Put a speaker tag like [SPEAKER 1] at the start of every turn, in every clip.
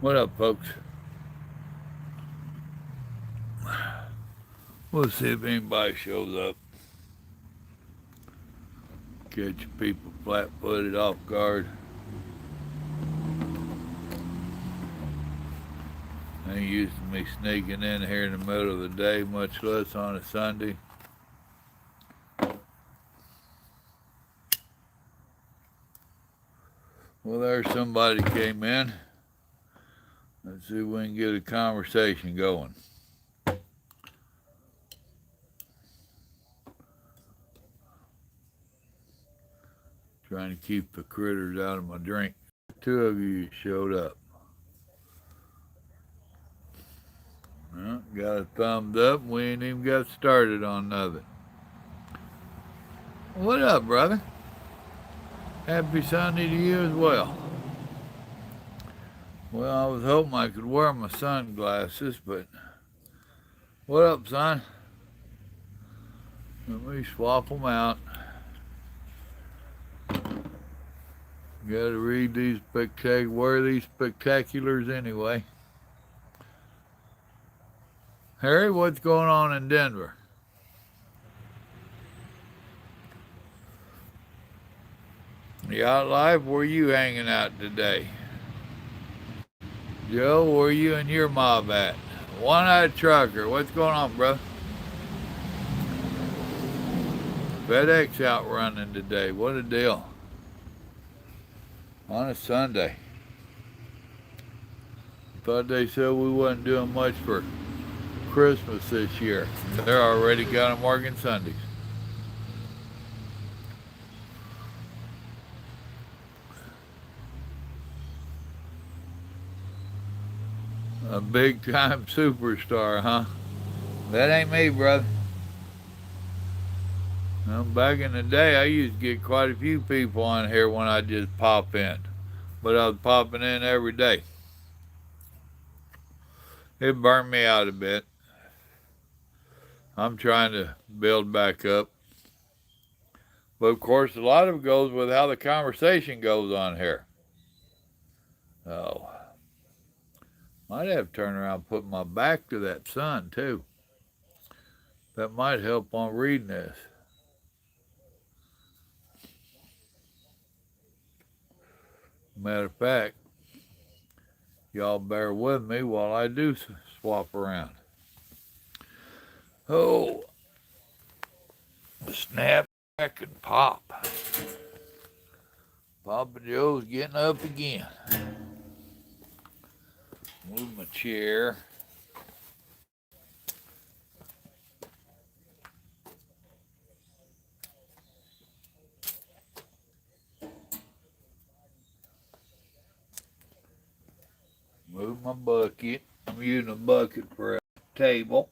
[SPEAKER 1] What up, folks? We'll see if anybody shows up. Catch people flat-footed off guard. Ain't used to me sneaking in here in the middle of the day, much less on a Sunday. Well, there's somebody came in. Let's see if we can get a conversation going. Trying to keep the critters out of my drink. Two of you showed up. Well, got a thumbs up. We ain't even got started on nothing. What up, brother? Happy Sunday to you as well. Well, I was hoping I could wear my sunglasses, but what up, son? Let me swap them out. Gotta read these wear these spectaculars anyway. Harry, what's going on in Denver? You out live? Where you hanging out today? Joe, where you and your mob at? One-eyed trucker, what's going on, bro? FedEx out running today. What a deal. On a Sunday. Thought they said we wasn't doing much for Christmas this year. They're already got them working Sundays. A big-time superstar, huh? That ain't me, brother. Well, back in the day, I used to get quite a few people on here when I just pop in. But I was popping in every day. It burned me out a bit. I'm trying to build back up. But of course, a lot of it goes with how the conversation goes on here. Oh. Might have to turn around and put my back to that sun, too. That might help on reading this. Matter of fact, y'all bear with me while I do swap around. Oh, snap, crack, and pop. Papa Joe's getting up again. Move my chair. Move my bucket. I'm using a bucket for a table.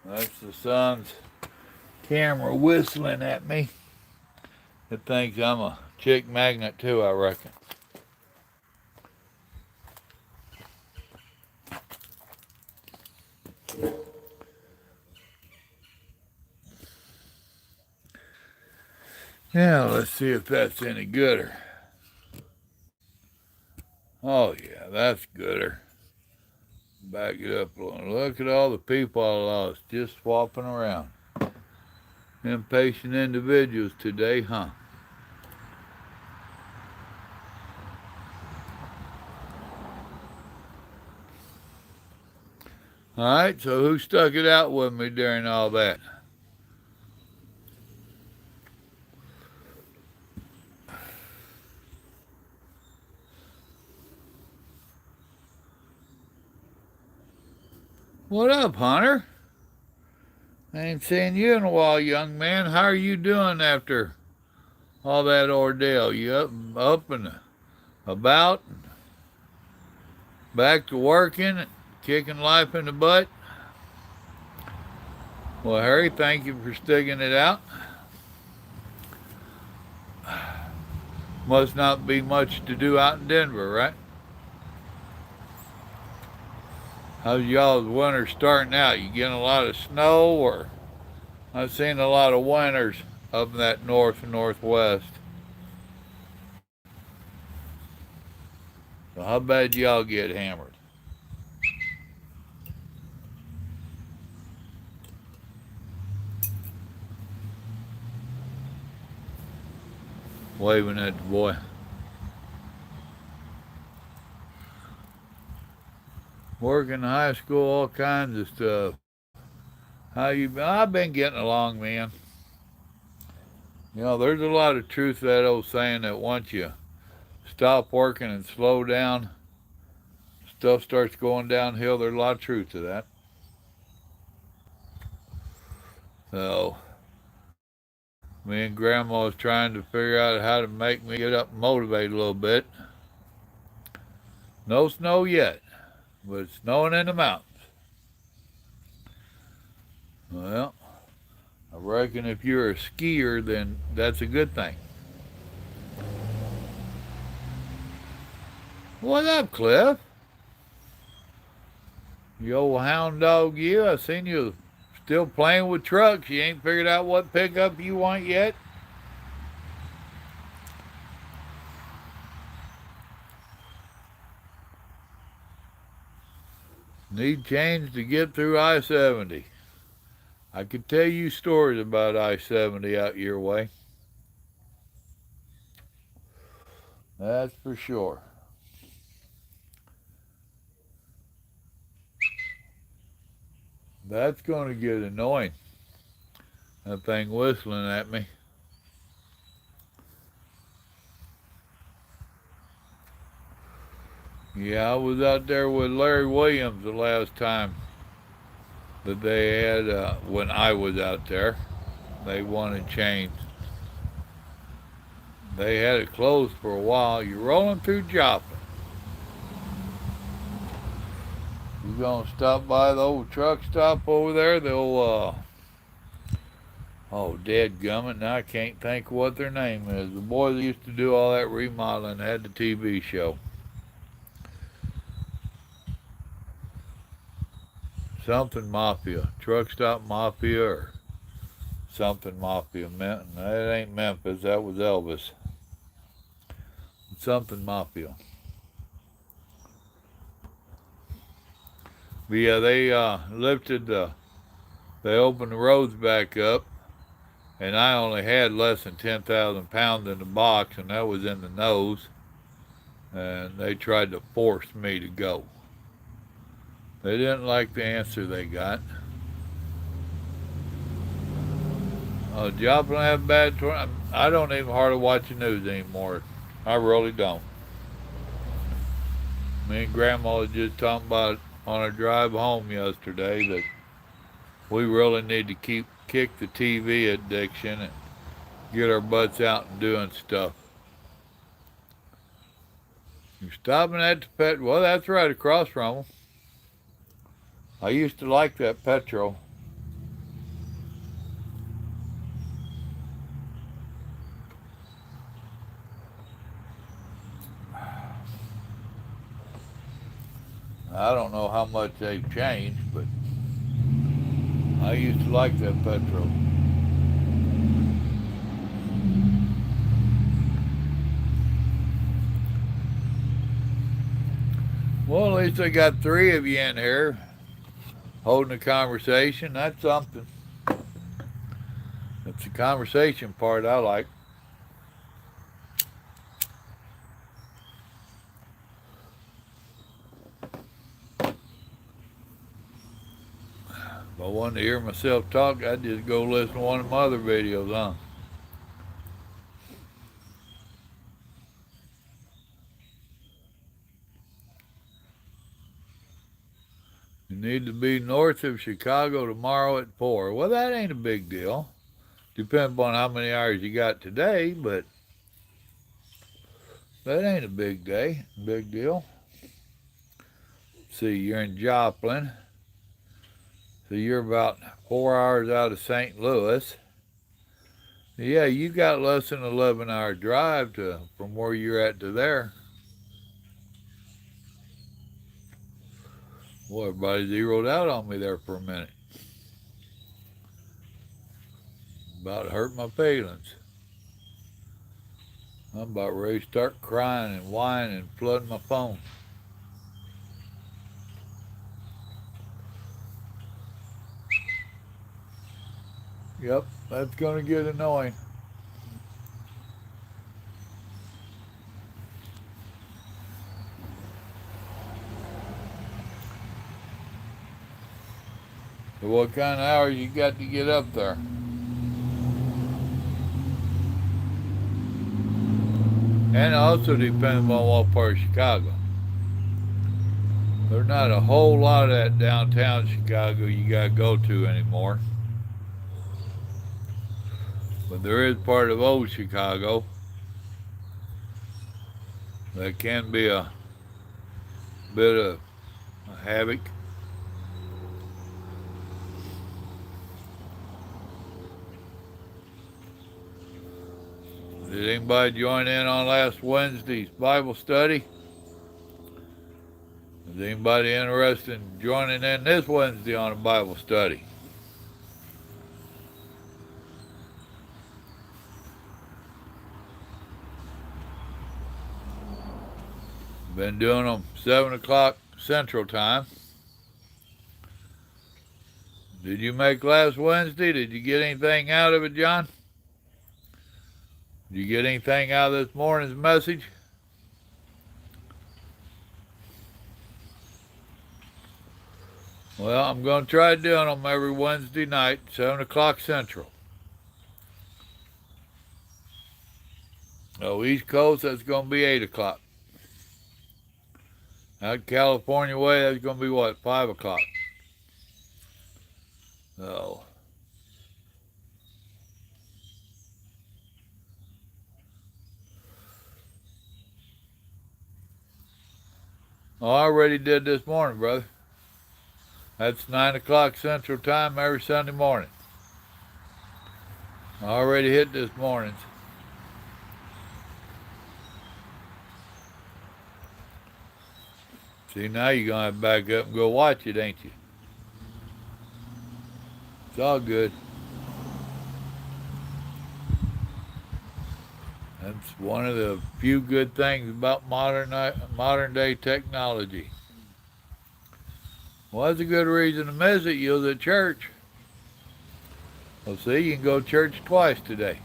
[SPEAKER 1] That's the sun's camera whistling at me. It thinks I'm a chick magnet too, I reckon. Yeah, let's see if that's any gooder. Oh yeah, that's gooder. Back it up a little. Look at all the people I lost just swapping around. Impatient individuals today, huh? All right, so who stuck it out with me during all that? What up, Hunter? I ain't seen you in a while, young man. How are you doing after all that ordeal? You up and about, back to working, kicking life in the butt? Well, Harry, thank you for sticking it out. Must not be much to do out in Denver, right? How's y'all's winter starting out? You getting a lot of snow, or I've seen a lot of winters up in that north and northwest. So how bad y'all get hammered? Waving at the boy. Working high school, all kinds of stuff. How you been? I've been getting along, man. You know, there's a lot of truth to that old saying that once you stop working and slow down, stuff starts going downhill. There's a lot of truth to that. So, me and Grandma was trying to figure out how to make me get up and motivate a little bit. No snow yet, but it's snowing in the mountains. Well, I reckon if you're a skier, then that's a good thing. What up, Cliff? You old hound dog, you. I seen you still playing with trucks. You ain't figured out what pickup you want yet? Need change to get through I-70. I could tell you stories about I-70 out your way. That's for sure. That's going to get annoying. That thing whistling at me. Yeah, I was out there with Larry Williams the last time that they had when I was out there. They wanted change. They had it closed for a while. You're rolling through Joplin. You're going to stop by the old truck stop over there. They'll, oh, dadgummit, now I can't think of what their name is. The boy that used to do all that remodeling had the TV show. Something Mafia. Truck Stop Mafia or something Mafia. That ain't Memphis. That was Elvis. Something Mafia. But yeah, they they opened the roads back up, and I only had less than 10,000 pounds in the box, and that was in the nose, and they tried to force me to go. They didn't like the answer they got. Joplin have bad. I don't even hardly watch the news anymore. I really don't. Me and Grandma was just talking about on our drive home yesterday that we really need to kick the TV addiction and get our butts out and doing stuff. You're stopping at the pet. Well, that's right across from them. I used to like that petrol. I don't know how much they've changed, but I used to like that petrol. Well, at least I got three of you in here holding a conversation. That's something. That's the conversation part I like. If I wanted to hear myself talk, I'd just go listen to one of my other videos, huh? You need to be north of Chicago tomorrow at 4. Well, that ain't a big deal. Depends upon how many hours you got today, but that ain't a big deal. See, you're in Joplin. So you're about 4 hours out of St. Louis. Yeah, you got less than an 11-hour drive from where you're at to there. Boy, everybody zeroed out on me there for a minute. About to hurt my feelings. I'm about ready to start crying and whining and flooding my phone. Yep, that's going to get annoying. So what kind of hours you got to get up there? And it also depends on what part of Chicago. There's not a whole lot of that downtown Chicago you got to go to anymore. But there is part of old Chicago that can be a bit of havoc. Did anybody join in on last Wednesday's Bible study? Is anybody interested in joining in this Wednesday on a Bible study? Been doing them 7 o'clock Central Time. Did you make last Wednesday? Did you get anything out of it, John? Did you get anything out of this morning's message? Well, I'm going to try doing them every Wednesday night, 7 o'clock Central. Oh, East Coast, that's going to be 8 o'clock. Out California way, that's going to be what, 5 o'clock? Oh. Oh, I already did this morning, brother. That's 9 o'clock Central Time every Sunday morning. I already hit this morning's. See, now you're going to have to back up and go watch it, ain't you? It's all good. That's one of the few good things about modern day technology. Well, that's a good reason to miss it. You was at church. Well, see, you can go to church twice today.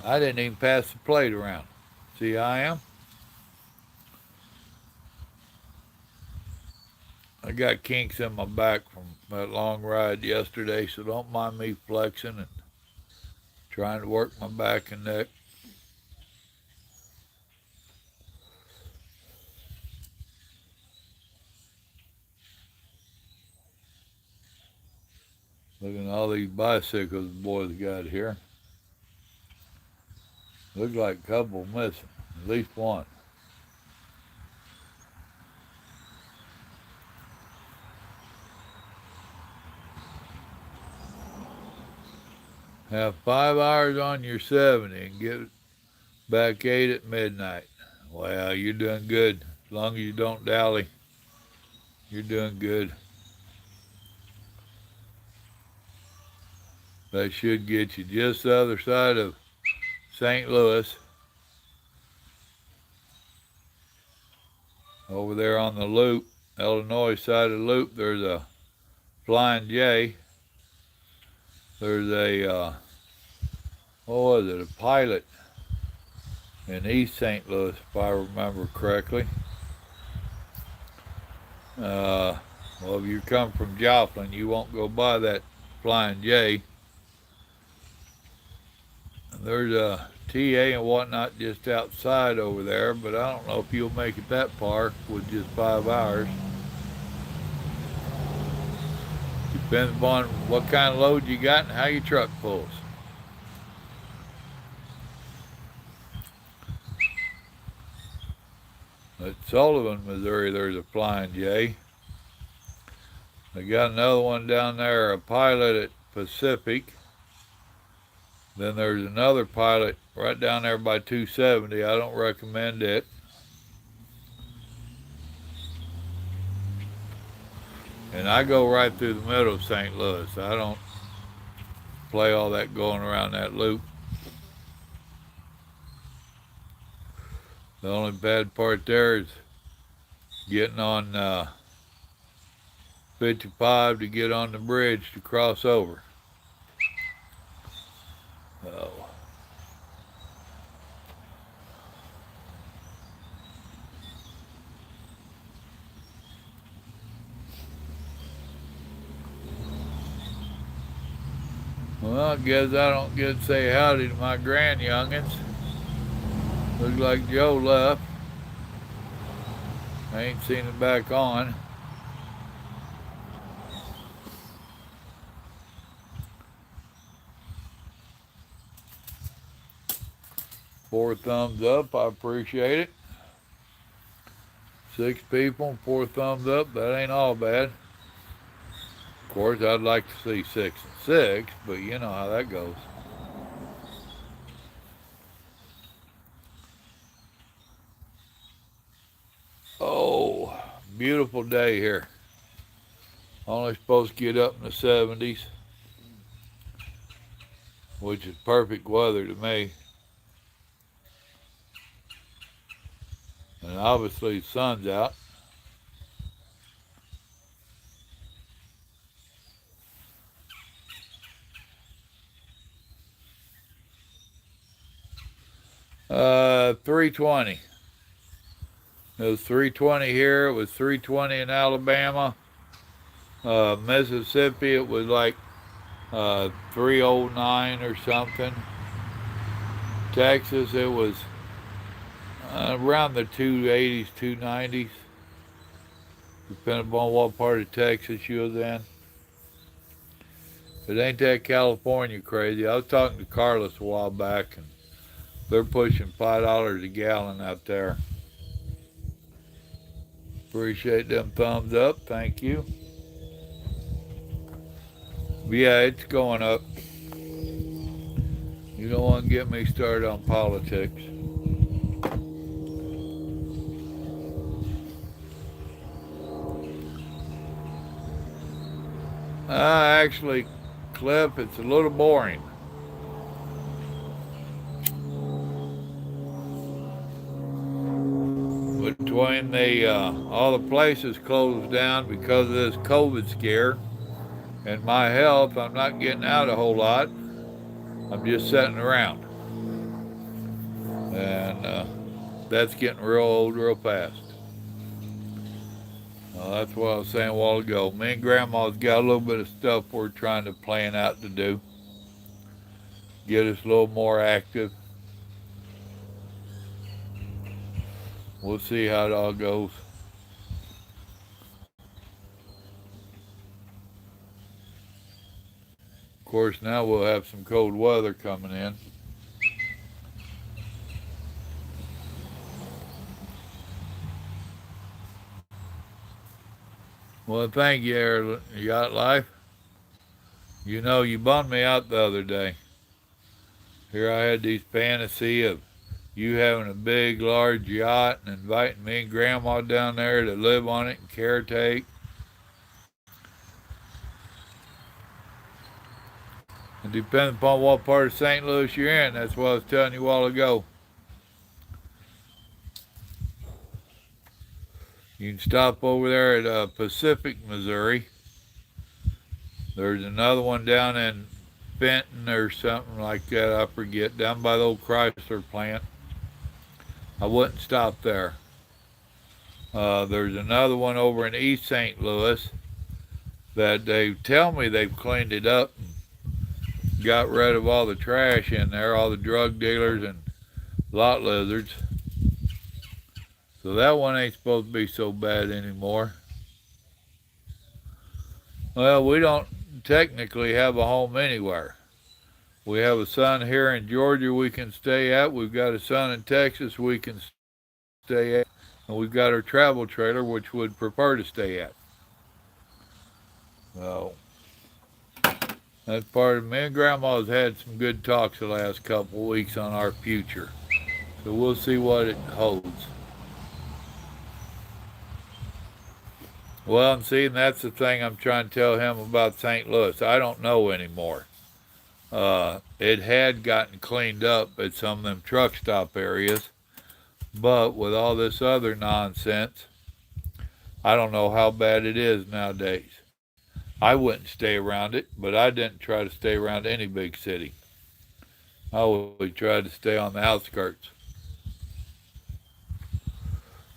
[SPEAKER 1] I didn't even pass the plate around. See how I am? I got kinks in my back from that long ride yesterday, so don't mind me flexing and trying to work my back and neck. Looking at all these bicycles the boys got here. Looks like a couple missing, at least one. Have 5 hours on your 70 and get back 8 at midnight. Well, you're doing good. As long as you don't dally, you're doing good. That should get you just the other side of St. Louis. Over there on the loop, Illinois side of the loop, there's a Flying J. There's a, what was it, a Pilot in East St. Louis, if I remember correctly. Well, if you come from Joplin, you won't go by that Flying J. And there's a TA and whatnot just outside over there, but I don't know if you'll make it that far with just 5 hours. Depends upon what kind of load you got and how your truck pulls. At Sullivan, Missouri, there's a Flying J. They got another one down there, a Pilot at Pacific. Then there's another Pilot right down there by 270. I don't recommend it. And I go right through the middle of St. Louis. I don't play all that going around that loop. The only bad part there is getting on 55 to get on the bridge to cross over. Oh. Well, I guess I don't get to say howdy to my grand youngins. Looks like Joe left. I ain't seen him back on. Four thumbs up, I appreciate it. 6 people, 4 thumbs up, that ain't all bad. Of course, I'd like to see 6 and 6, but you know how that goes. Oh, beautiful day here. Only supposed to get up in the 70s, which is perfect weather to me. And obviously the sun's out. Uh, 320. It was 320 here. It was 320 in Alabama. Mississippi, it was like 309 or something. Texas, it was around the 280s, 290s, depending upon what part of Texas you was in. It ain't that California crazy. I was talking to Carlos a while back, and they're pushing $5 a gallon out there. Appreciate them thumbs up. Thank you. But yeah, it's going up. You don't want to get me started on politics. Actually, Cliff, it's a little boring. Between all the places closed down because of this COVID scare, and my health, I'm not getting out a whole lot. I'm just sitting around. And that's getting real old real fast. That's what I was saying a while ago. Me and Grandma's got a little bit of stuff we're trying to plan out to do. Get us a little more active. We'll see how it all goes. Of course, now we'll have some cold weather coming in. Well, thank you, Air Yacht Life. You know, you bummed me out the other day. Here I had these fantasy of you having a big, large yacht and inviting me and Grandma down there to live on it and caretake. It depends upon what part of St. Louis you're in. That's what I was telling you a while ago. You can stop over there at Pacific, Missouri. There's another one down in Fenton or something like that. I forget. Down by the old Chrysler plant. I wouldn't stop there. There's another one over in East St. Louis that they tell me they've cleaned it up and got rid of all the trash in there, all the drug dealers and lot lizards. So that one ain't supposed to be so bad anymore. Well, we don't technically have a home anywhere. We have a son here in Georgia we can stay at. We've got a son in Texas we can stay at. And we've got our travel trailer which we'd prefer to stay at. So that's part of me and Grandma's had some good talks the last couple of weeks on our future. So we'll see what it holds. Well, and see, and that's the thing I'm trying to tell him about St. Louis. I don't know anymore. It had gotten cleaned up at some of them truck stop areas, but with all this other nonsense, I don't know how bad it is nowadays. I wouldn't stay around it, but I didn't try to stay around any big city. I always tried to stay on the outskirts.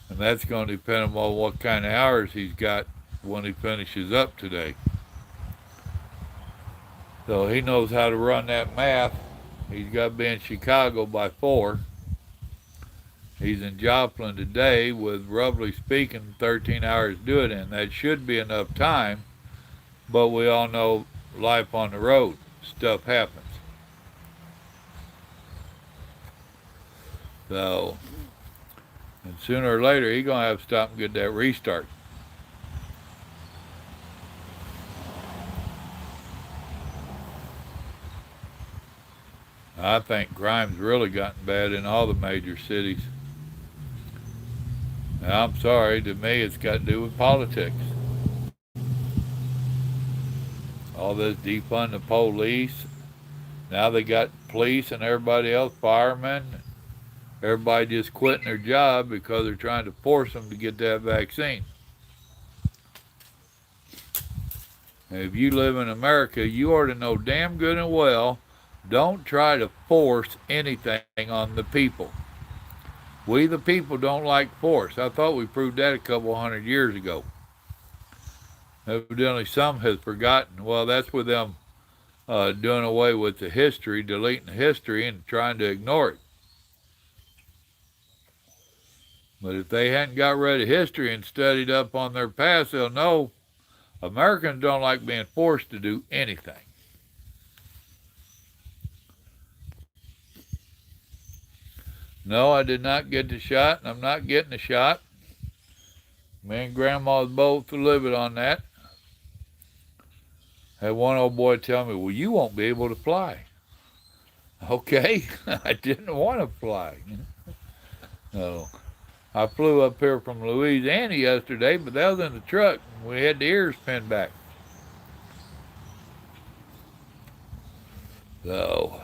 [SPEAKER 1] And that's going to depend on what kind of hours he's got when he finishes up today. So he knows how to run that math. He's got to be in Chicago by 4. He's in Joplin today with, roughly speaking, 13 hours to do it in. That should be enough time, but we all know life on the road. Stuff happens. So, and sooner or later, he's going to have to stop and get that restart. I think crime's really gotten bad in all the major cities. Now, I'm sorry, to me, it's got to do with politics. All this defund the police. Now they got police and everybody else, firemen. Everybody just quitting their job because they're trying to force them to get that vaccine. And if you live in America, you ought to know damn good and well, don't try to force anything on the people. We the people don't like force. I thought we proved that a couple hundred years ago. Evidently some has forgotten. Well, that's with them doing away with the history, deleting the history and trying to ignore it. But if they hadn't got rid of history and studied up on their past, they'll know Americans don't like being forced to do anything. No, I did not get the shot, and I'm not getting the shot. Me and Grandma's both livid on that. Had one old boy tell me, well, you won't be able to fly. Okay, I didn't want to fly. No. I flew up here from Louisiana yesterday, but that was in the truck. We had the ears pinned back. So,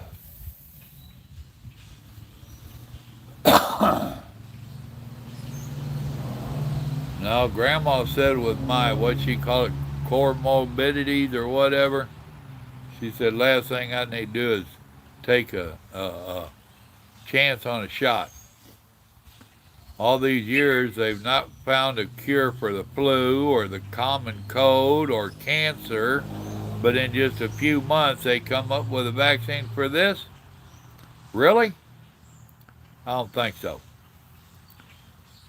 [SPEAKER 1] now Grandma said with my, what she call it, comorbidities or whatever, she said last thing I need to do is take a chance on a shot. All these years, they've not found a cure for the flu or the common cold or cancer, but in just a few months, they come up with a vaccine for this? Really? I don't think so.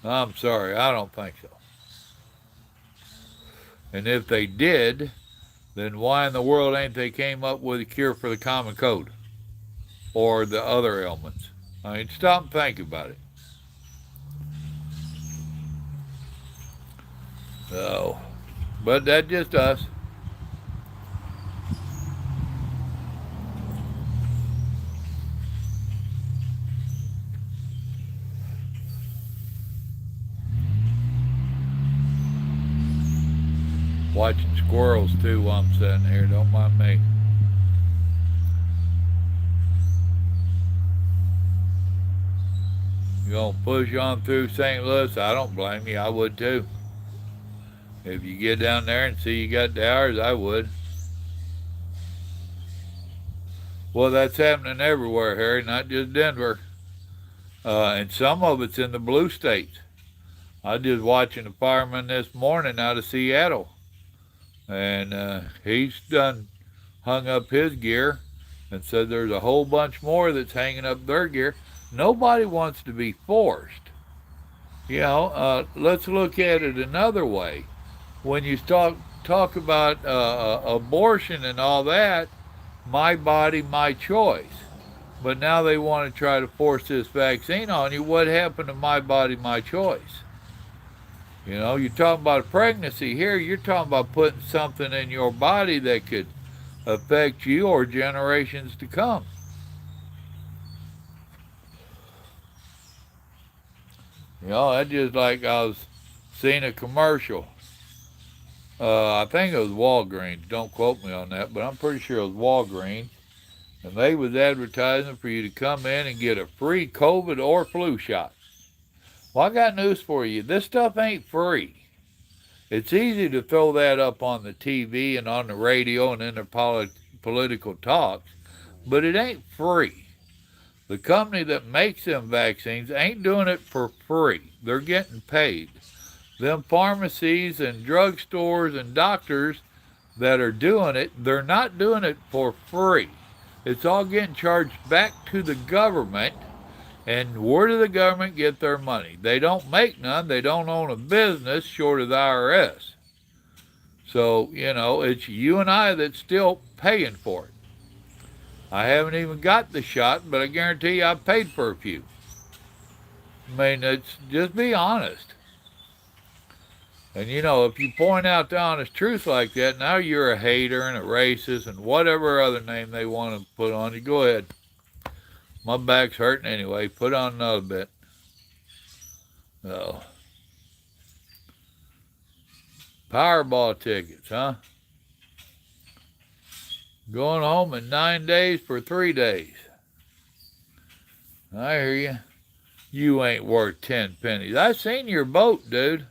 [SPEAKER 1] I'm sorry, I don't think so. And if they did, then why in the world ain't they came up with a cure for the common cold or the other ailments? I mean, stop and think about it. So, but that's just us. Watching squirrels too while I'm sitting here. Don't mind me. You gonna push on through St. Louis? I don't blame you. I would too. If you get down there and see you got the hours, I would. Well, that's happening everywhere, Harry, not just Denver. And some of it's in the blue states. I was just watching a fireman this morning out of Seattle, and he's done hung up his gear and said there's a whole bunch more that's hanging up their gear. Nobody wants to be forced. Let's look at it another way. When you talk about abortion and all that, my body, my choice. But now they want to try to force this vaccine on you. What happened to my body, my choice? You're talking about a pregnancy here. You're talking about putting something in your body that could affect you or generations to come. That's just like I was seeing a commercial. I think it was Walgreens. Don't quote me on that, but I'm pretty sure it was Walgreens. And they was advertising for you to come in and get a free COVID or flu shot. Well, I got news for you. This stuff ain't free. It's easy to throw that up on the TV and on the radio and in the political talks, but it ain't free. The company that makes them vaccines ain't doing it for free. They're getting paid. Them pharmacies and drugstores and doctors that are doing it, they're not doing it for free. It's all getting charged back to the government. And where does the government get their money? They don't make none. They don't own a business short of the IRS. So, it's you and I that's still paying for it. I haven't even got the shot, but I guarantee you I've paid for a few. I mean, just be honest. And, if you point out the honest truth like that, now you're a hater and a racist and whatever other name they want to put on you. Go ahead. My back's hurting anyway. Put on another bit. Oh. Powerball tickets, huh? Going home in 9 days for 3 days. I hear you. You ain't worth 10 pennies. I seen your boat, dude.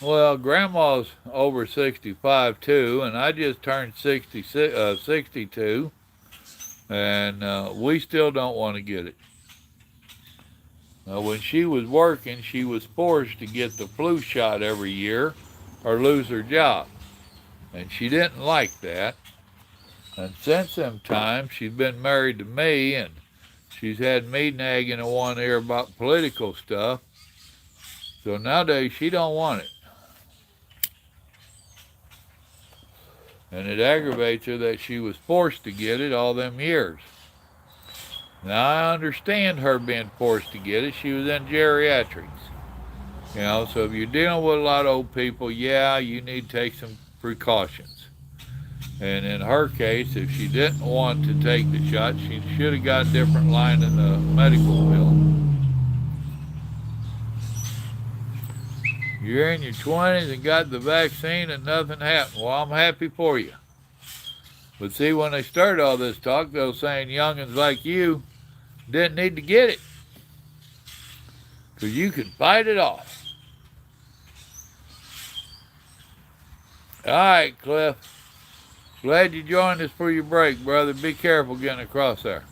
[SPEAKER 1] Well, Grandma's over 65 too, and I just turned 62, and we still don't want to get it. When she was working, she was forced to get the flu shot every year or lose her job, and she didn't like that. And since them times, she's been married to me, and she's had me nagging in one ear about political stuff. So nowadays, she don't want it. And it aggravates her that she was forced to get it all them years. Now, I understand her being forced to get it. She was in geriatrics. So if you're dealing with a lot of old people, yeah, you need to take some precautions. And in her case, if she didn't want to take the shot, she should have got a different line in the medical bill. You're in your 20s and got the vaccine and nothing happened. Well, I'm happy for you. But see, when they started all this talk, they were saying youngins like you didn't need to get it because you could fight it off. All right, Cliff. Glad you joined us for your break, brother. Be careful getting across there.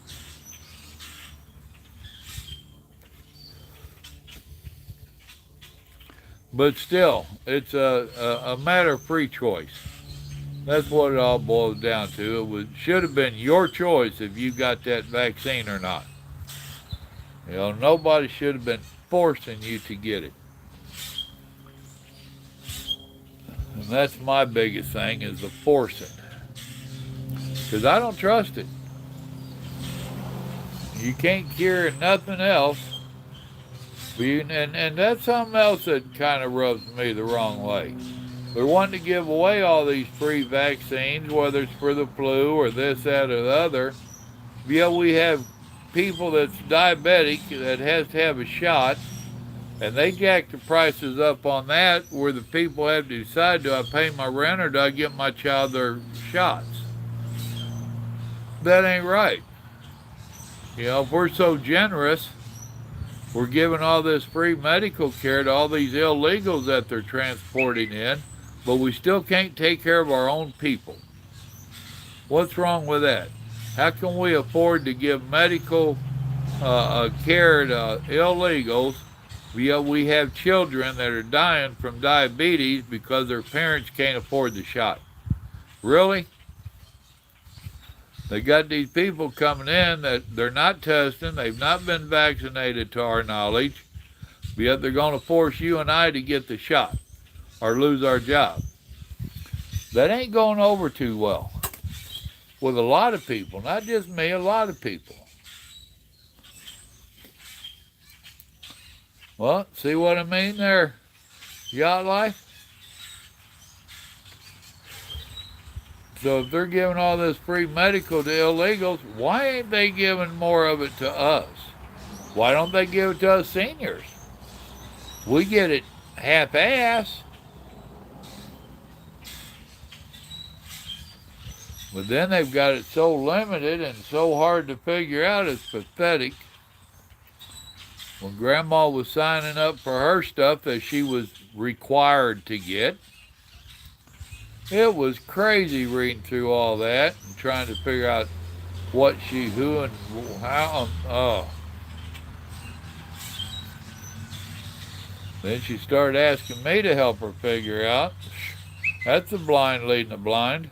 [SPEAKER 1] But still, it's a matter of free choice. That's what it all boils down to. Should have been your choice if you got that vaccine or not. Nobody should have been forcing you to get it. And that's my biggest thing is the forcing. Because I don't trust it. You can't cure nothing else. And that's something else that kind of rubs me the wrong way. They're wanting to give away all these free vaccines, whether it's for the flu or this, that, or the other. Yeah, we have people that's diabetic that has to have a shot, and they jack the prices up on that, where the people have to decide, do I pay my rent or do I get my child their shots? That ain't right. If we're so generous, we're giving all this free medical care to all these illegals that they're transporting in, but we still can't take care of our own people. What's wrong with that? How can we afford to give medical care to illegals, yet we have children that are dying from diabetes because their parents can't afford the shot? Really? They got these people coming in that they're not testing, they've not been vaccinated to our knowledge, yet they're going to force you and I to get the shot or lose our job. That ain't going over too well with a lot of people, not just me, a lot of people. Well, see what I mean there, Yacht Life? So if they're giving all this free medical to illegals, why ain't they giving more of it to us? Why don't they give it to us seniors? We get it half-ass, but then they've got it so limited and so hard to figure out, it's pathetic. When Grandma was signing up for her stuff that she was required to get, it was crazy reading through all that and trying to figure out what she, who, and how. Oh. Then she started asking me to help her figure out. That's the blind leading the blind.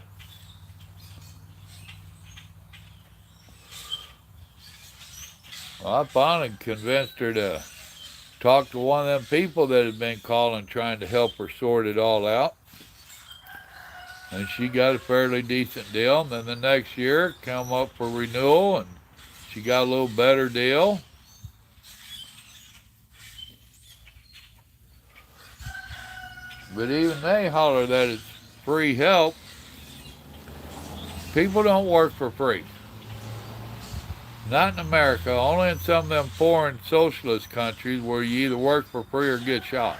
[SPEAKER 1] Well, I finally convinced her to talk to one of them people that had been calling trying to help her sort it all out. And she got a fairly decent deal. And then the next year come up for renewal and she got a little better deal. But even they holler that it's free help. People don't work for free. Not in America, only in some of them foreign socialist countries where you either work for free or get shot.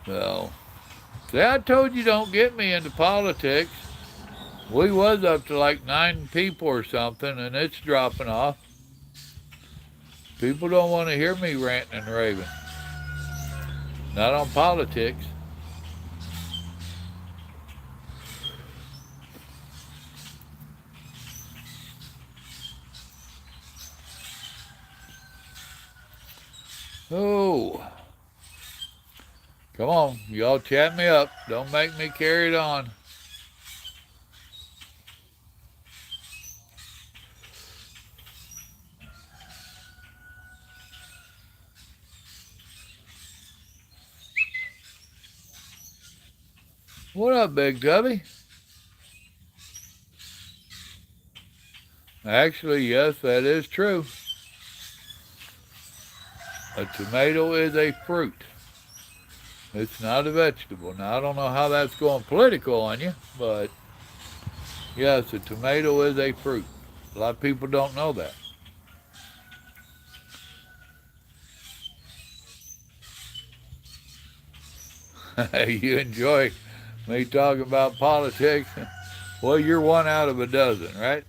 [SPEAKER 1] So, see, I told you don't get me into politics. We was up to like 9 people or something, and it's dropping off. People don't want to hear me ranting and raving. Not on politics. Oh. Come on, y'all chat me up. Don't make me carry it on. What up, Big Tubby? Actually, yes, that is true. A tomato is a fruit. It's not a vegetable. Now, I don't know how that's going political on you, but yes, a tomato is a fruit. A lot of people don't know that. You enjoy me talking about politics? Well, you're one out of a dozen, right?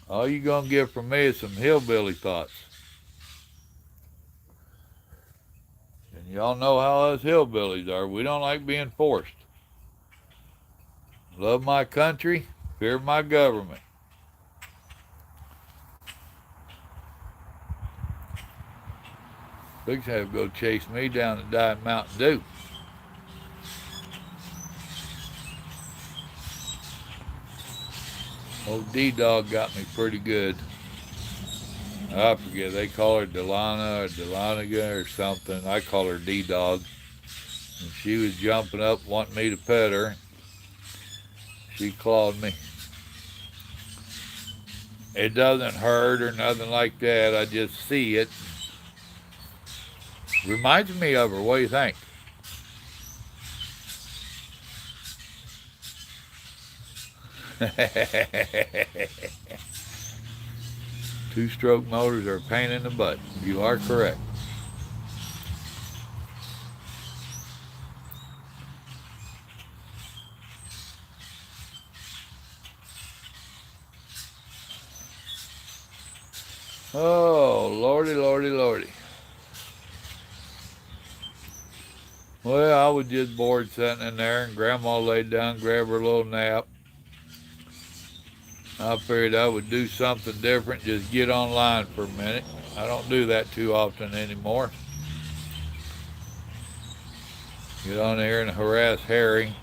[SPEAKER 1] All you're going to get from me is some hillbilly thoughts. And y'all know how us hillbillies are. We don't like being forced. Love my country, fear my government. Big have go chase me down and die in Mountain Dew. Old D-Dog got me pretty good. I forget, they call her Delana or Delaniga or something. I call her D-Dog. And she was jumping up wanting me to pet her. She clawed me. It doesn't hurt or nothing like that. I just see it. Reminds me of her. What do you think? Two-stroke motors are a pain in the butt. You are correct. Oh, lordy, lordy, lordy. Well, I was just bored sitting in there, and Grandma laid down, grabbed her little nap. I figured I would do something different, just get online for a minute. I don't do that too often anymore. Get on there and harass Harry.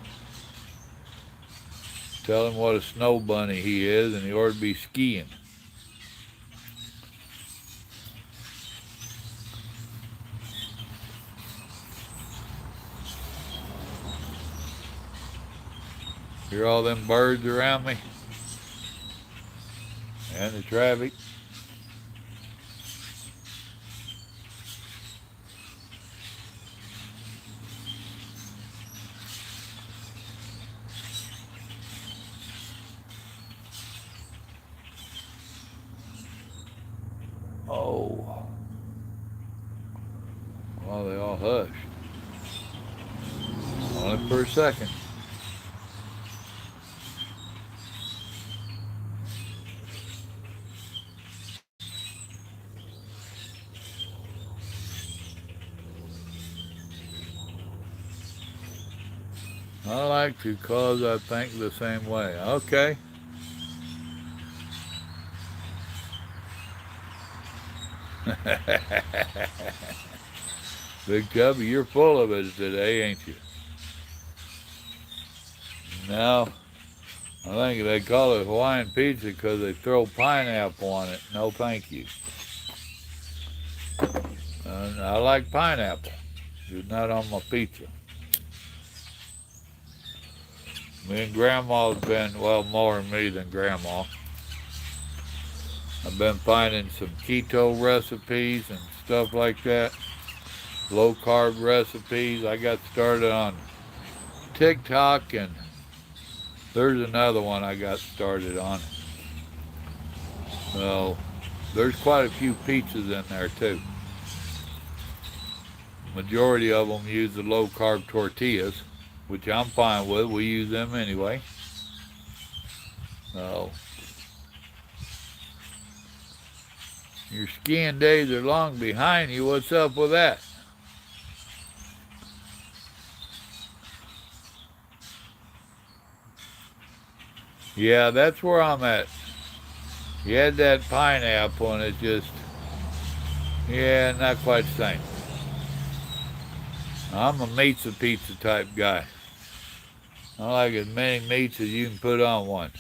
[SPEAKER 1] Tell him what a snow bunny he is, and he ought to be skiing. Hear all them birds around me? And the traffic. Oh. Well, they all hushed. Only for a second. I like to cause I think the same way. Okay. Big Cubby, you're full of it today, ain't you? No, I think they call it Hawaiian pizza because they throw pineapple on it. No, thank you. I like pineapple. It's not on my pizza. Me and Grandma's been, well, more than me than Grandma. I've been finding some keto recipes and stuff like that. Low carb recipes. I got started on TikTok, and there's another one I got started on. So there's quite a few pizzas in there too. Majority of them use the low carb tortillas, which I'm fine with. We use them anyway. So your skiing days are long behind you. What's up with that? Yeah, that's where I'm at. You had that pineapple and it's just, yeah, not quite the same. I'm a meats and pizza type guy. I like as many meats as you can put on one.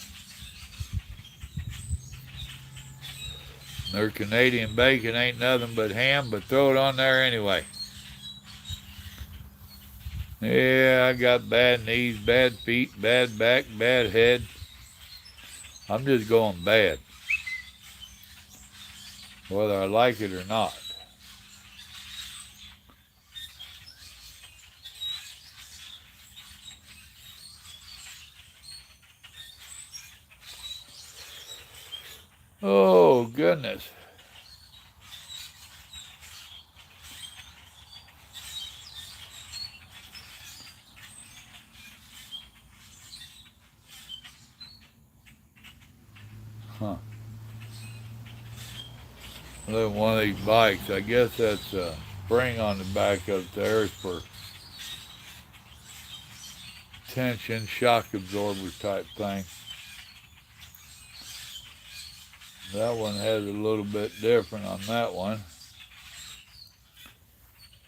[SPEAKER 1] Their Canadian bacon ain't nothing but ham, but throw it on there anyway. Yeah, I got bad knees, bad feet, bad back, bad head. I'm just going bad, whether I like it or not. Oh, goodness. Huh. Look at one of these bikes. I guess that's a spring on the back of theirs for tension, shock absorber type thing. That one has a little bit different on that one.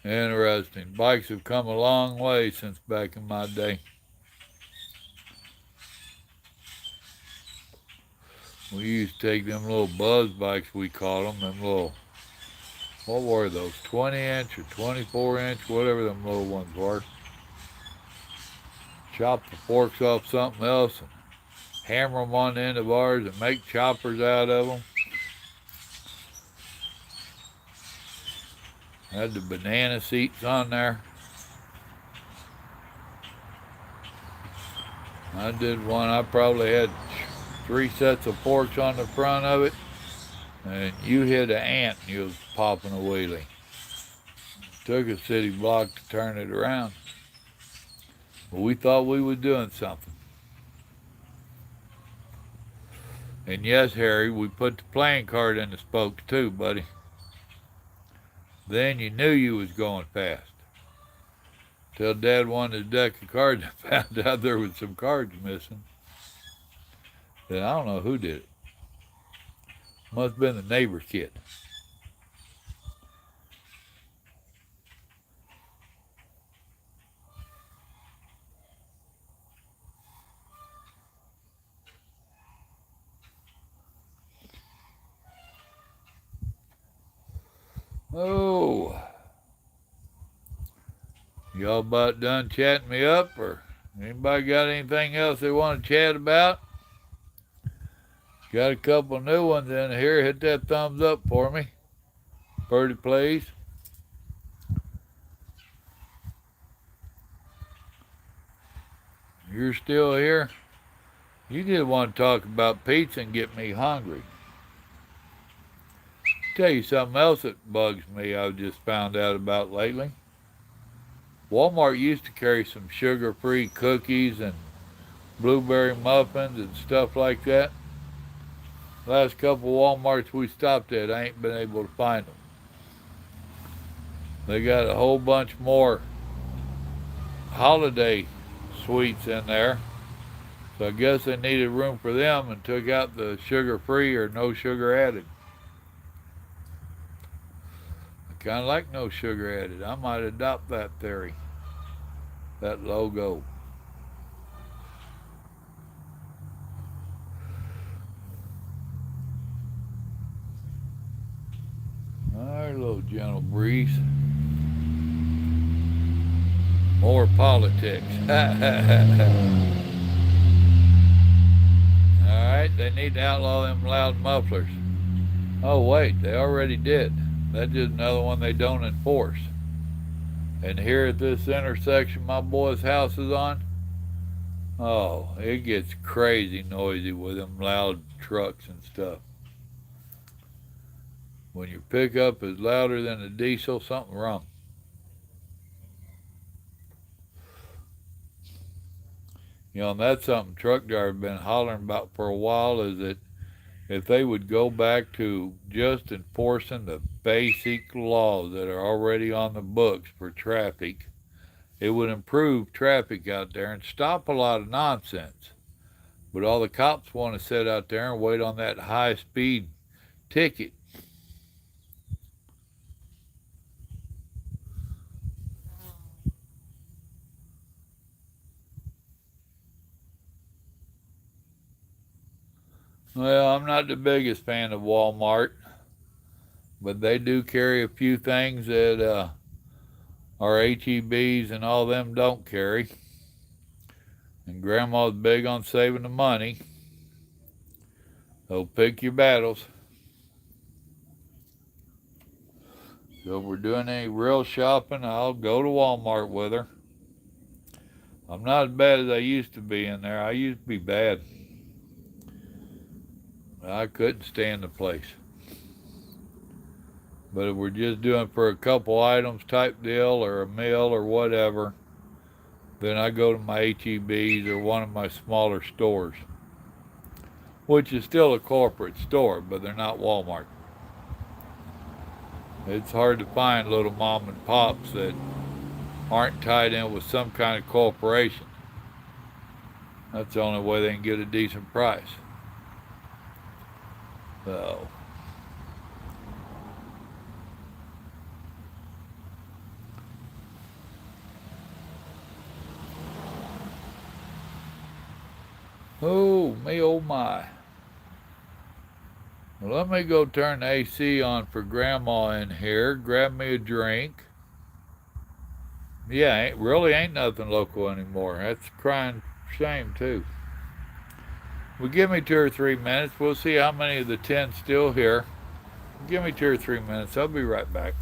[SPEAKER 1] Interesting. Bikes have come a long way since back in my day. We used to take them little buzz bikes, we call them little, what were those, 20-inch or 24-inch, whatever them little ones were. Chop the forks off something else and hammer them on the end of ours and make choppers out of them. Had the banana seats on there. I did one, I probably had 3 sets of forks on the front of it, and you hit an ant and you was popping a wheelie. Took a city block to turn it around. But we thought we was doing something. And yes, Harry, we put the playing card in the spokes too, buddy. Then you knew you was going fast. Till Dad wanted a deck of cards and found out there was some cards missing. Then I don't know who did it. Must have been the neighbor's kid. Oh. Y'all about done chatting me up, or anybody got anything else they want to chat about? Got a couple new ones in here. Hit that thumbs up for me. Pretty please. You're still here? You did want to talk about pizza and get me hungry. Tell you something else that bugs me I've just found out about lately. Walmart used to carry some sugar-free cookies and blueberry muffins and stuff like that. Last couple Walmarts we stopped at, I ain't been able to find them. They got a whole bunch more holiday sweets in there. So I guess they needed room for them and took out the sugar-free or no sugar added. I kind of like no sugar added. I might adopt that theory, that logo. All right, a little gentle breeze. More politics. Alright, they need to outlaw them loud mufflers. Oh wait, they already did. That's just another one they don't enforce. And here at this intersection my boy's house is on, oh, it gets crazy noisy with them loud trucks and stuff. When your pickup is louder than a diesel, something wrong. You know, and that's something truck drivers have been hollering about for a while, is that if they would go back to just enforcing the basic laws that are already on the books for traffic, it would improve traffic out there and stop a lot of nonsense. But all the cops want to sit out there and wait on that high-speed ticket. Well, I'm not the biggest fan of Walmart, but they do carry a few things that our HEBs and all them don't carry. And Grandma's big on saving the money, so pick your battles. So if we're doing any real shopping, I'll go to Walmart with her. I'm not as bad as I used to be in there. I used to be bad. I couldn't stand the place. But if we're just doing for a couple items type deal or a meal or whatever, then I go to my HEBs or one of my smaller stores, which is still a corporate store, but they're not Walmart. It's hard to find little mom and pops that aren't tied in with some kind of corporation. That's the only way they can get a decent price. So, oh, me, oh my. Well, let me go turn the AC on for Grandma in here. Grab me a drink. Yeah, really ain't nothing local anymore. That's a crying shame, too. Well, give me 2 or 3 minutes. We'll see how many of the 10 still here. Give me 2 or 3 minutes. I'll be right back.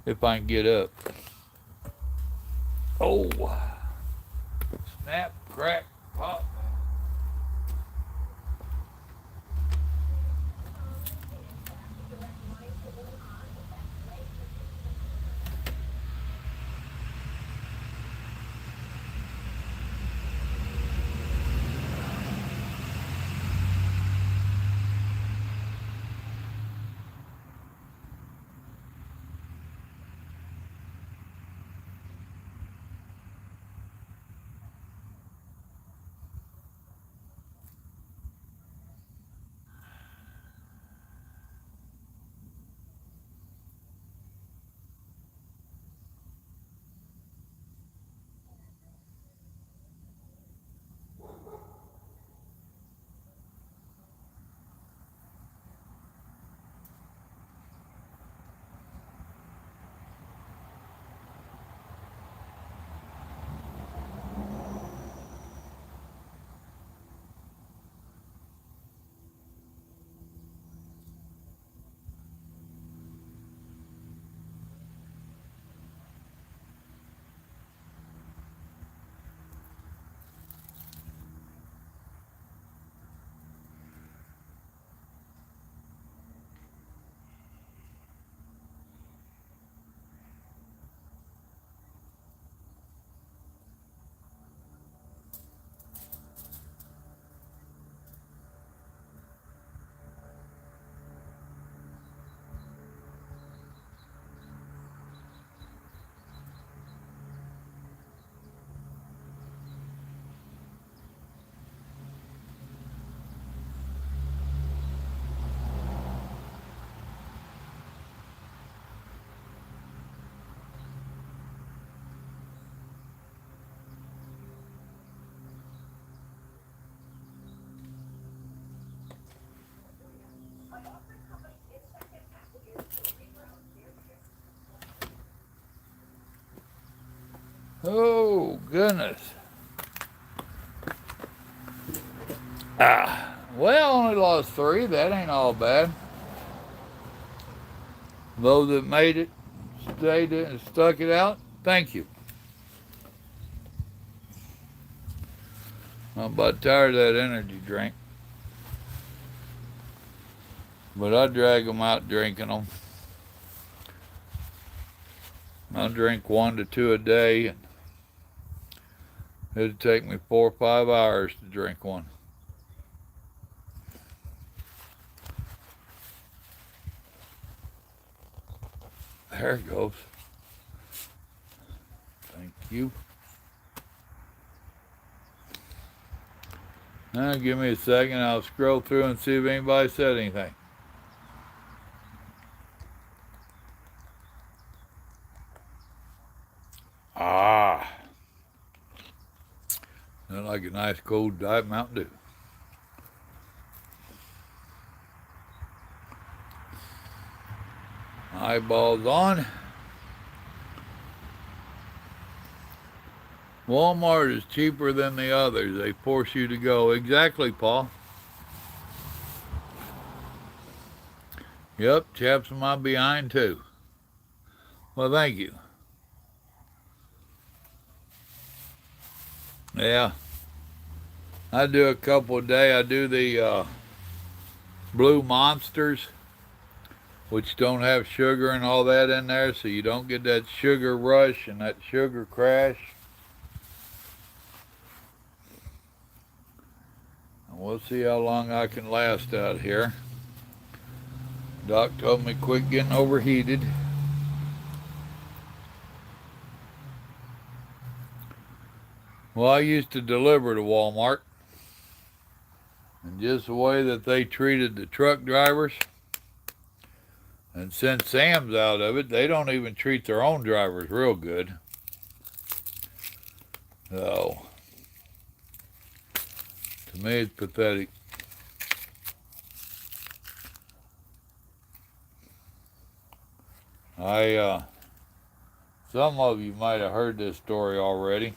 [SPEAKER 1] If I can get up. Oh, snap, crack, pop. Oh, goodness. Well, only lost 3. That ain't all bad. Those that made it, stayed it, and stuck it out, thank you. I'm about tired of that energy drink. But I drag them out drinking them. I drink 1 to 2 a day, and it'd take me 4 or 5 hours to drink one. There it goes. Thank you. Now give me a second. I'll scroll through and see if anybody said anything. I like a nice cold Diet Mountain Dew. Eyeballs on. Walmart is cheaper than the others. They force you to go. Exactly, Paul. Yep, chaps in my behind too. Well, thank you. Yeah. I do a couple a day. I do the Blue Monsters, which don't have sugar and all that in there, so you don't get that sugar rush and that sugar crash. And we'll see how long I can last out here. Doc told me quit getting overheated. Well, I used to deliver to Walmart, and just the way that they treated the truck drivers, and since Sam's out of it, they don't even treat their own drivers real good. So, to me, it's pathetic. Some of you might have heard this story already,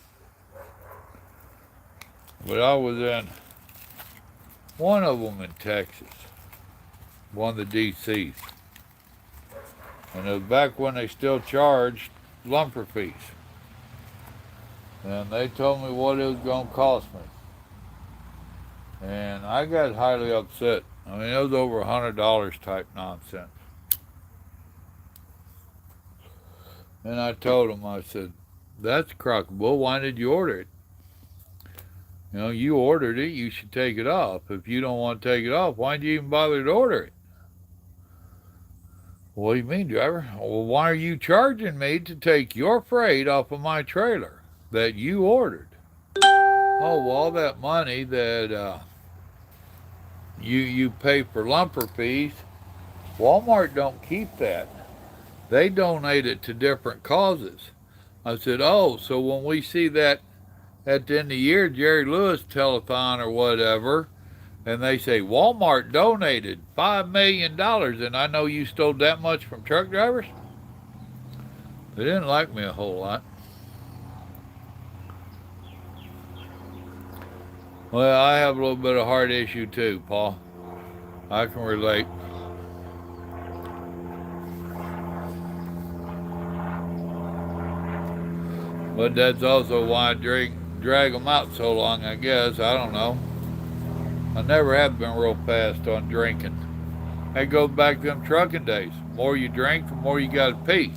[SPEAKER 1] but I was in one of them in Texas, one of the DCs, and it was back when they still charged lumper fees, and they told me what it was going to cost me, and I got highly upset. I mean, it was over $100 type nonsense. And I told him, I said, that's crockable. Why did you order it? You know, you ordered it, you should take it off. If you don't want to take it off, why did you even bother to order it? What do you mean, driver? Well, why are you charging me to take your freight off of my trailer that you ordered? Oh, well, all that money that you pay for lumper fees, Walmart don't keep that. They donate it to different causes. I said, oh, so when we see that at the end of the year, Jerry Lewis telethon or whatever, and they say Walmart donated $5 million, and I know you stole that much from truck drivers, they didn't like me a whole lot. Well, I have a little bit of heart issue too, Paul. I can relate. But that's also why I drag them out so long, I guess. I don't know. I never have been real fast on drinking. That goes back to them trucking days. The more you drink, the more you got to pee.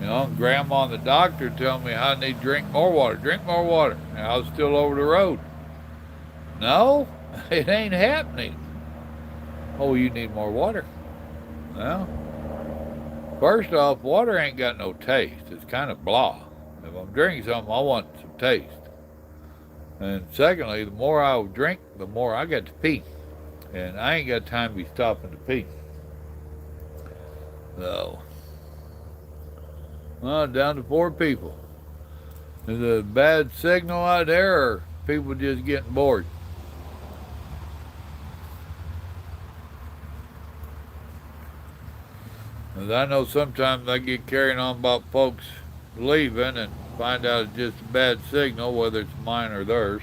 [SPEAKER 1] You know, Grandma and the doctor telling me I need to drink more water. Drink more water. And I was still over the road. No, it ain't happening. Oh, you need more water. Well, first off, water ain't got no taste. It's kind of blah. If I'm drinking something, I want some taste. And secondly, the more I drink, the more I got to pee. And I ain't got time to be stopping to pee. So, well, down to 4 people. Is it a bad signal out there, or people just getting bored? Because I know sometimes I get carrying on about folks leaving, and find out it's just a bad signal, whether it's mine or theirs.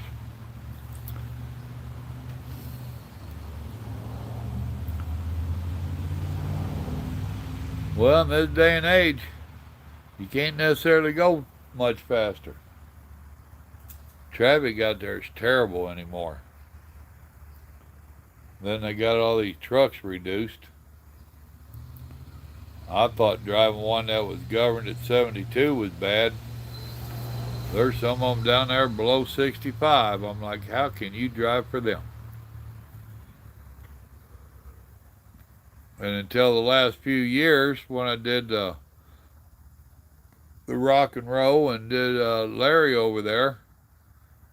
[SPEAKER 1] Well, in this day and age, you can't necessarily go much faster. Traffic out there is terrible anymore. Then they got all these trucks reduced. I thought driving one that was governed at 72 was bad. There's some of them down there below 65. I'm like, how can you drive for them? And until the last few years, when I did the rock and roll and did Larry over there,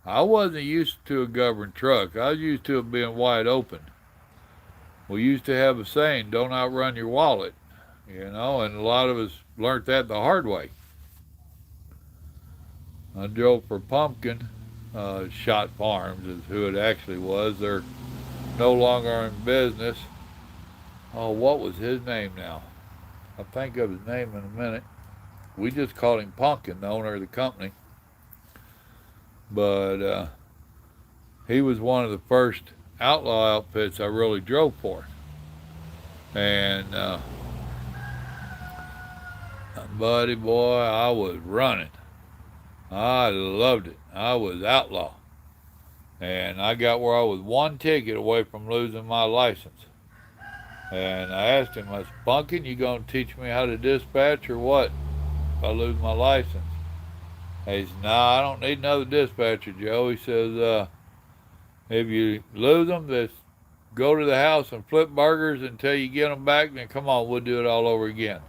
[SPEAKER 1] I wasn't used to a governed truck. I was used to it being wide open. We used to have a saying, don't outrun your wallet, and a lot of us learned that the hard way. I drove for Pumpkin, Shot Farms is who it actually was. They're no longer in business. Oh, what was his name now? I'll think of his name in a minute. We just called him Pumpkin, the owner of the company. But he was one of the first outlaw outfits I really drove for. And buddy boy, I was running. I loved it. I was outlaw. And I got where I was one ticket away from losing my license. And I asked him, I said, Pumpkin, you gonna teach me how to dispatch or what if I lose my license? He said, nah, I don't need another dispatcher, Joe. He says, if you lose them, just go to the house and flip burgers until you get them back, then come on, we'll do it all over again.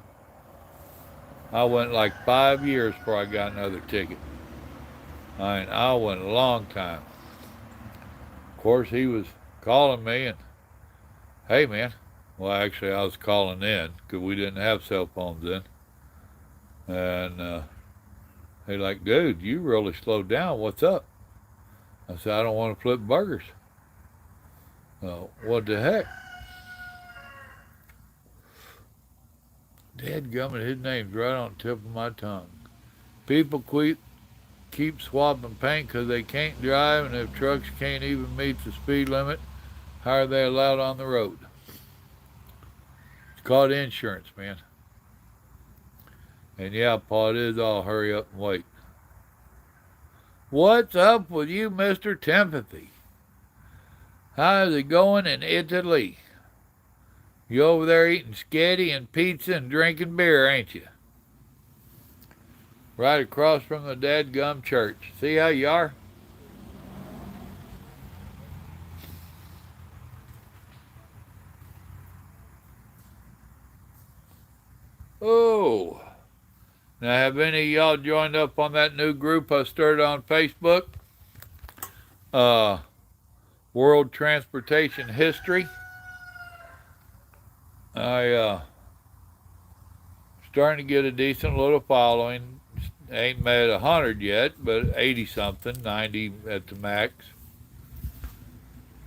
[SPEAKER 1] I went like 5 years before I got another ticket. I went a long time. Of course, he was calling me and, hey, man. Well, actually, I was calling in because we didn't have cell phones then. And they're like, dude, you really slowed down. What's up? I said, I don't want to flip burgers. Oh, what the heck? Dadgummit, his name's right on the tip of my tongue. People keep swapping paint because they can't drive, and if trucks can't even meet the speed limit, how are they allowed on the road? It's called insurance, man. And yeah, Pa, it is all hurry up and wait. What's up with you, Mr. Timothy? How's it going in Italy? You over there eating spaghetti and pizza and drinking beer, ain't you? Right across from the dadgum church. See how you are? Oh. Now, have any of y'all joined up on that new group I started on Facebook? World Transportation History. I starting to get a decent little following. Ain't made 100 yet, but 80 something, 90 at the max.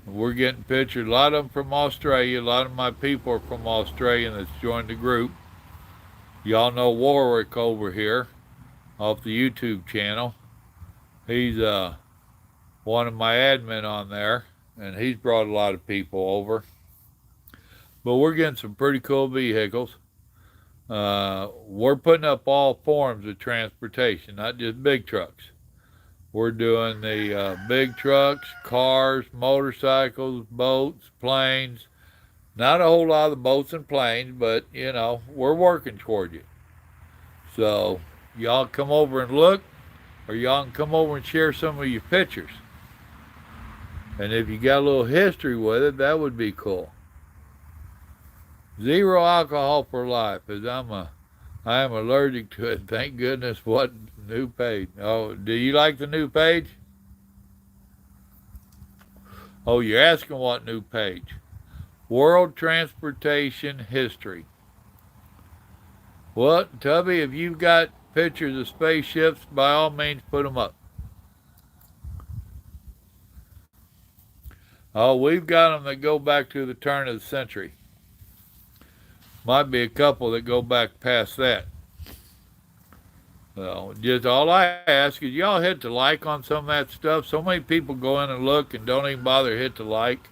[SPEAKER 1] We're getting pictures, a lot of them from Australia. A lot of my people are from Australia that's joined the group. Y'all know Warwick over here off the YouTube channel. He's one of my admin on there, and he's brought a lot of people over. But we're getting some pretty cool vehicles. We're putting up all forms of transportation, not just big trucks. We're doing the big trucks, cars, motorcycles, boats, planes. Not a whole lot of the boats and planes, but, we're working toward you. So, y'all come over and look, or y'all can come over and share some of your pictures. And if you got a little history with it, that would be cool. 0 alcohol for life, as I am allergic to it. Thank goodness. What new page? Oh, do you like the new page? Oh, you're asking what new page? World Transportation History. Well, Tubby, if you've got pictures of spaceships, by all means, put them up. Oh, we've got them that go back to the turn of the century. Might be a couple that go back past that. Just all I ask is y'all hit the like on some of that stuff. So many people go in and look and don't even bother to hit the like.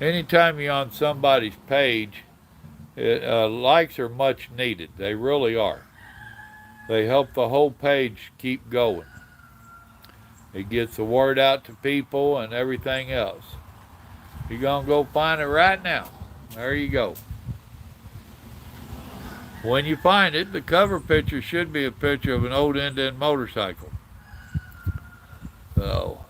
[SPEAKER 1] Anytime you're on somebody's page, likes are much needed. They really are. They help the whole page keep going. It gets the word out to people and everything else. You're going to go find it right now. There you go. When you find it, the cover picture should be a picture of an old Indian motorcycle. So,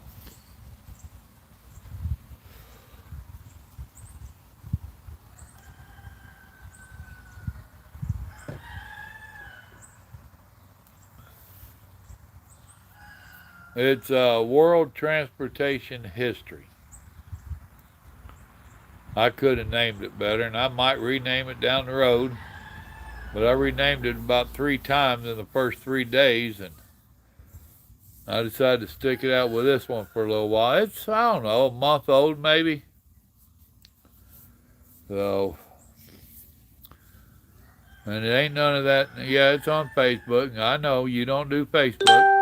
[SPEAKER 1] it's World Transportation History. I could have named it better, and I might rename it down the road. But I renamed it about 3 times in the first 3 days, and I decided to stick it out with this one for a little while. It's, I don't know, a month old maybe. So, and it ain't none of that. Yeah, it's on Facebook. I know you don't do Facebook.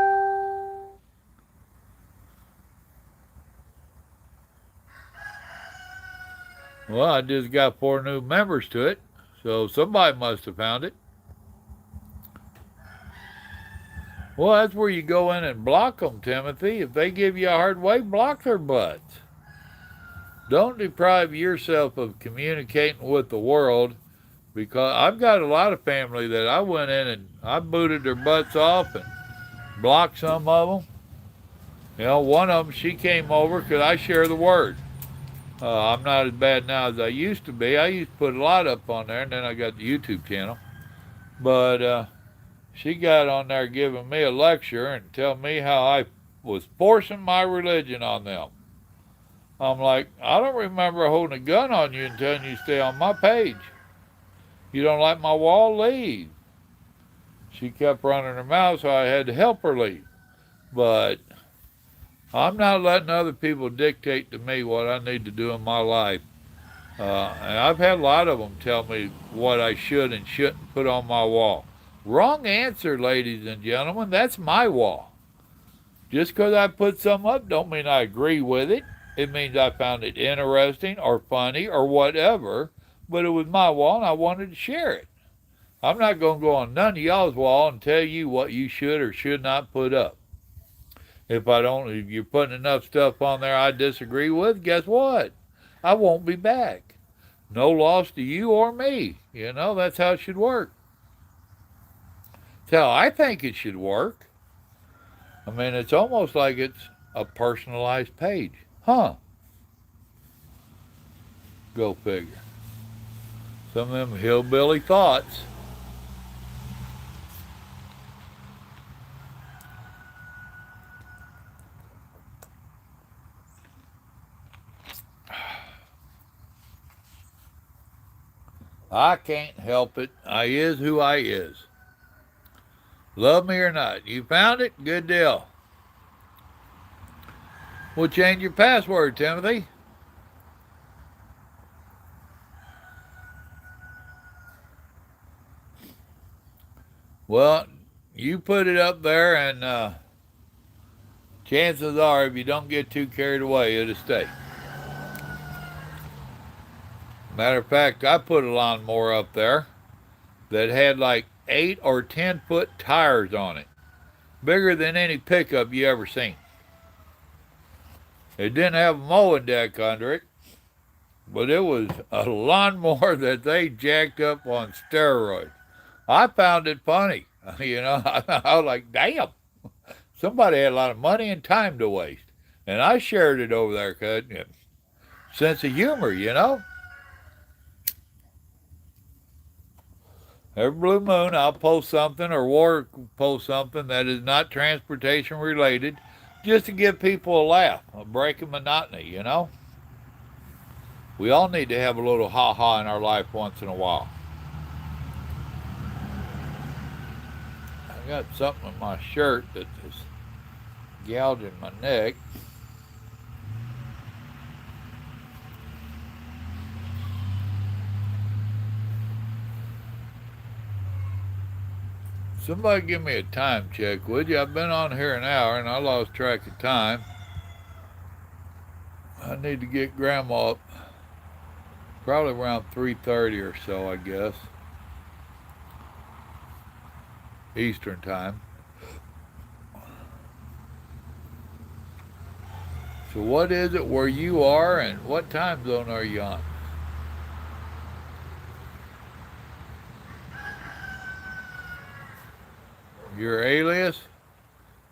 [SPEAKER 1] Well, I just got 4 new members to it, so somebody must have found it. Well, that's where you go in and block them, Timothy. If they give you a hard way, block their butts. Don't deprive yourself of communicating with the world, because I've got a lot of family that I went in and I booted their butts off and blocked some of them. You know, one of them, she came over because I share the word. I'm not as bad now as I used to be. I used to put a lot up on there, and then I got the YouTube channel. But she got on there giving me a lecture and telling me how I was forcing my religion on them. I'm like, I don't remember holding a gun on you and telling you to stay on my page. You don't like my wall? Leave. She kept running her mouth, so I had to help her leave. But I'm not letting other people dictate to me what I need to do in my life. And I've had a lot of them tell me what I should and shouldn't put on my wall. Wrong answer, ladies and gentlemen. That's my wall. Just because I put something up don't mean I agree with it. It means I found it interesting or funny or whatever, but it was my wall and I wanted to share it. I'm not going to go on none of y'all's wall and tell you what you should or should not put up. If you're putting enough stuff on there I disagree with, guess what? I won't be back. No loss to you or me. You know, that's how it should work. That's how I think it should work. I mean, it's almost like it's a personalized page. Huh. Go figure. Some of them hillbilly thoughts. I can't help it. I is who I is. Love me or not. You found it? Good deal. We'll change your password, Timothy. Well, you put it up there, and chances are, if you don't get too carried away, it'll stay. Matter of fact, I put a lawnmower up there that had like 8 or 10 foot tires on it, bigger than any pickup you ever seen. It didn't have a mowing deck under it, but it was a lawnmower that they jacked up on steroids. I found it funny. You know, I was like, damn, somebody had a lot of money and time to waste. And I shared it over there, cuz, sense of humor, you know. Every blue moon, I'll post something or War post something that is not transportation related, just to give people a laugh, a break of monotony, you know. We all need to have a little ha-ha in our life once in a while. I got something in my shirt that is gouging my neck. Somebody give me a time check, would you? I've been on here an hour and I lost track of time. I need to get Grandma up probably around 3:30 or so, I guess. Eastern time. So what is it where you are and what time zone are you on? Your alias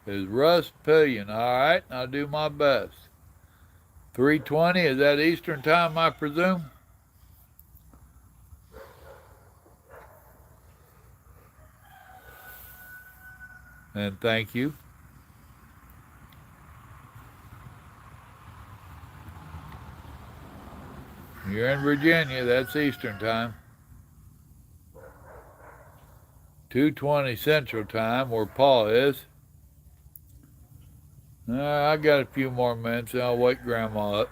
[SPEAKER 1] is Russ Pillion. All right, I'll do my best. 3:20, is that Eastern time, I presume? And thank you. You're in Virginia, that's Eastern time. 2:20 Central time, where Paul is. I got a few more minutes and I'll wake Grandma up.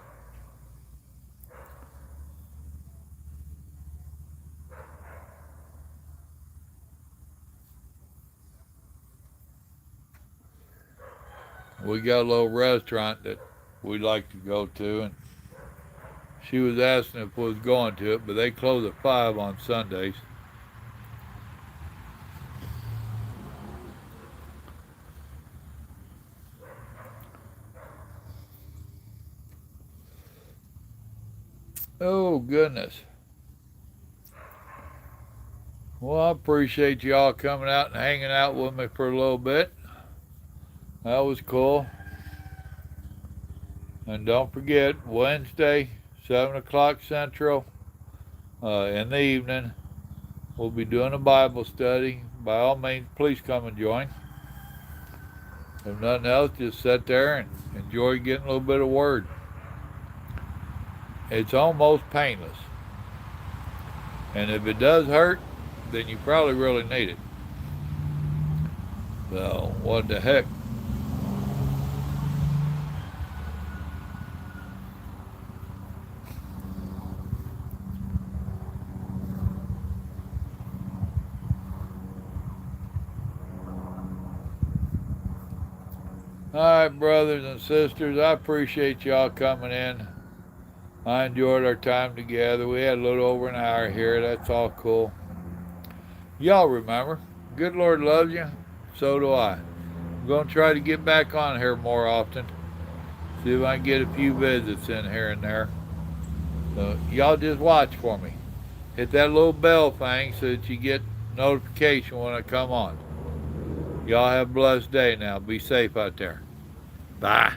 [SPEAKER 1] We got a little restaurant that we like to go to, and she was asking if we was going to it, but they close at 5 on Sundays. Oh, goodness. Well, I appreciate y'all coming out and hanging out with me for a little bit. That was cool. And don't forget, Wednesday, 7 o'clock Central, in the evening, we'll be doing a Bible study. By all means, please come and join. If nothing else, just sit there and enjoy getting a little bit of word. It's almost painless. And if it does hurt, then you probably really need it. So, what the heck? All right, brothers and sisters, I appreciate y'all coming in. I enjoyed our time together. We had a little over an hour here. That's all cool. Y'all remember, good Lord loves you. So do I. I'm going to try to get back on here more often. See if I can get a few visits in here and there. So y'all just watch for me. Hit that little bell thing so that you get notification when I come on. Y'all have a blessed day now. Be safe out there. Bye.